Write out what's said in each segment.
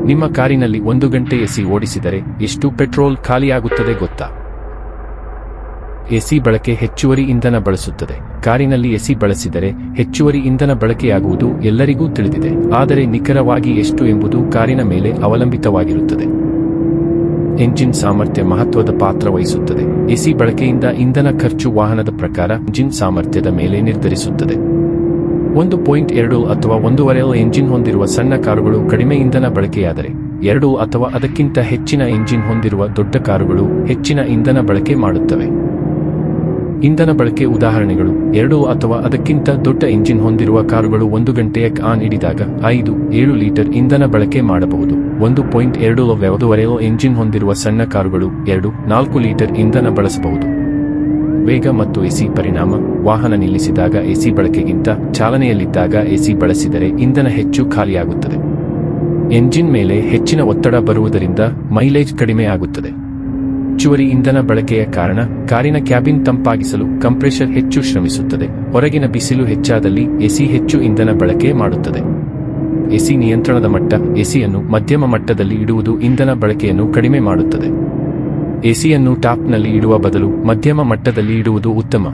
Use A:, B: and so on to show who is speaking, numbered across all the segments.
A: ನಿಮ್ಮ ಕಾರಿನಲ್ಲಿ 1 ಗಂಟೆ ಎಸಿ ಓಡಿಸಿದರೆ ಎಷ್ಟು ಪೆಟ್ರೋಲ್ ಖಾಲಿಯಾಗುತ್ತದೆ ಗೊತ್ತಾ? ಎಸಿ ಬಳಕೆ ಹೆಚ್ಚುವರಿ ಇಂಧನ ಬಳಸುತ್ತದೆ. ಕಾರಿನಲ್ಲಿ ಎಸಿ ಬಳಸಿದರೆ ಹೆಚ್ಚುವರಿ ಇಂಧನ ಬಳಕೆಯಾಗುವುದು ಎಲ್ಲರಿಗೂ ತಿಳಿದಿದೆ. ಆದರೆ ನಿಖರವಾಗಿ ಎಷ್ಟು ಎಂಬುದು ಕಾರಿನ ಮೇಲೆ ಅವಲಂಬಿತವಾಗಿರುತ್ತದೆ. ಎಂಜಿನ್ ಸಾಮರ್ಥ್ಯ ಮಹತ್ವದ ಪಾತ್ರ ವಹಿಸುತ್ತದೆ. ಎಸಿ ಬಳಕೆಯಿಂದ ಇಂಧನ ಖರ್ಚು ವಾಹನದ ಪ್ರಕಾರ ಎಂಜಿನ್ ಸಾಮರ್ಥ್ಯದ ಮೇಲೆ ನಿರ್ಧರಿಸುತ್ತದೆ. 1.2 ಅಥವಾ 1.5 ಎಂಜಿನ್ ಹೊಂದಿರುವ ಸಣ್ಣ ಕಾರುಗಳು ಕಡಿಮೆ ಇಂಧನ ಬಳಕೆಯಾದರೆ, 2 ಅಥವಾ ಅದಕ್ಕಿಂತ ಹೆಚ್ಚಿನ ಎಂಜಿನ್ ಹೊಂದಿರುವ ದೊಡ್ಡ ಕಾರುಗಳು ಹೆಚ್ಚಿನ ಇಂಧನ ಬಳಕೆ ಮಾಡುತ್ತವೆ. ಇಂಧನ ಬಳಕೆ ಉದಾಹರಣೆಗಳು: 2 ಅಥವಾ ಅದಕ್ಕಿಂತ ದೊಡ್ಡ ಎಂಜಿನ್ ಹೊಂದಿರುವ ಕಾರುಗಳು 1 ಗಂಟೆಯ ಆನ್ ಹಿಡಿದಾಗ 5-7 ಲೀಟರ್ ಇಂಧನ ಬಳಕೆ ಮಾಡಬಹುದು. 1.2 ಎಂಜಿನ್ ಹೊಂದಿರುವ ಸಣ್ಣ ಕಾರುಗಳು 2-4 ಲೀಟರ್ ಇಂಧನ ಬಳಸಬಹುದು. ವೇಗ ಮತ್ತು ಎಸಿ ಪರಿಣಾಮ: ವಾಹನ ನಿಲ್ಲಿಸಿದಾಗ ಎಸಿ ಬಳಕೆಗಿಂತ ಚಾಲನೆಯಲ್ಲಿದ್ದಾಗ ಎಸಿ ಬಳಸಿದರೆ ಇಂಧನ ಹೆಚ್ಚು ಖಾಲಿಯಾಗುತ್ತದೆ. ಎಂಜಿನ್ ಮೇಲೆ ಹೆಚ್ಚಿನ ಒತ್ತಡ ಬರುವುದರಿಂದ ಮೈಲೇಜ್ ಕಡಿಮೆ ಆಗುತ್ತದೆ. ಹೆಚ್ಚುವರಿ ಇಂಧನ ಬಳಕೆಯ ಕಾರಣ ಕಾರಿನ ಕ್ಯಾಬಿನ್ ತಂಪಾಗಿಸಲು ಕಂಪ್ರೆಷರ್ ಹೆಚ್ಚು ಶ್ರಮಿಸುತ್ತದೆ. ಹೊರಗಿನ ಬಿಸಿಲು ಹೆಚ್ಚಾದಲ್ಲಿ ಎಸಿ ಹೆಚ್ಚು ಇಂಧನ ಬಳಕೆ ಮಾಡುತ್ತದೆ. ಎಸಿ ನಿಯಂತ್ರಣದ ಮಟ್ಟ: ಎಸಿಯನ್ನು ಮಧ್ಯಮ ಮಟ್ಟದಲ್ಲಿ ಇಡುವುದು ಇಂಧನ ಬಳಕೆಯನ್ನು ಕಡಿಮೆ ಮಾಡುತ್ತದೆ. ಎಸಿಯನ್ನು ಟಾಪ್ನಲ್ಲಿ ಇಡುವ ಬದಲು ಮಧ್ಯಮ ಮಟ್ಟದಲ್ಲಿ ಇಡುವುದು ಉತ್ತಮ.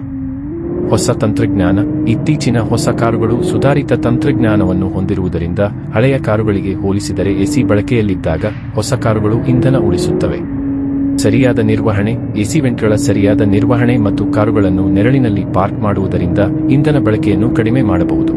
A: ಹೊಸ ತಂತ್ರಜ್ಞಾನ: ಇತ್ತೀಚಿನ ಹೊಸ ಕಾರುಗಳು ಸುಧಾರಿತ ತಂತ್ರಜ್ಞಾನವನ್ನು ಹೊಂದಿರುವುದರಿಂದ ಹಳೆಯ ಕಾರುಗಳಿಗೆ ಹೋಲಿಸಿದರೆ ಎಸಿ ಬಳಕೆಯಲ್ಲಿದ್ದಾಗ ಹೊಸ ಕಾರುಗಳು ಇಂಧನ ಉಳಿಸುತ್ತವೆ. ಸರಿಯಾದ ನಿರ್ವಹಣೆ: ಎಸಿ ವೆಂಟ್ಗಳ ಸರಿಯಾದ ನಿರ್ವಹಣೆ ಮತ್ತು ಕಾರುಗಳನ್ನು ನೆರಳಿನಲ್ಲಿ ಪಾರ್ಕ್ ಮಾಡುವುದರಿಂದ ಇಂಧನ ಬಳಕೆಯನ್ನು ಕಡಿಮೆ ಮಾಡಬಹುದು.